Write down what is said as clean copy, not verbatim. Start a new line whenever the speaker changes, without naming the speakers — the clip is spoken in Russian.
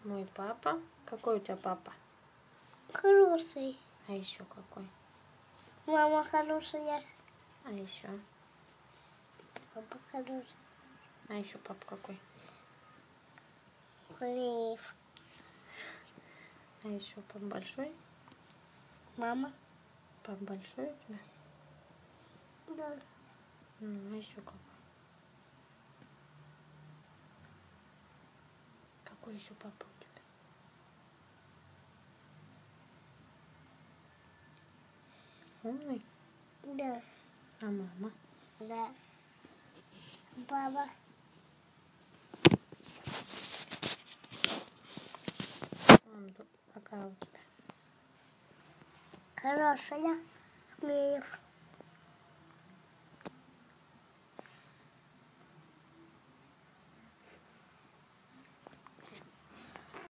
Мой папа. Какой у тебя папа?
Хороший.
А еще какой?
Мама хорошая.
А еще?
Папа хороший.
А еще папа какой?
Хлеб.
А еще папа большой?
Мама?
Папа большой у тебя?
Да.
А еще какой? Какой еще папа у тебя? Умный?
Да.
А мама?
Да. Папа.
Какая у тебя?
Хорошая. Хлеб.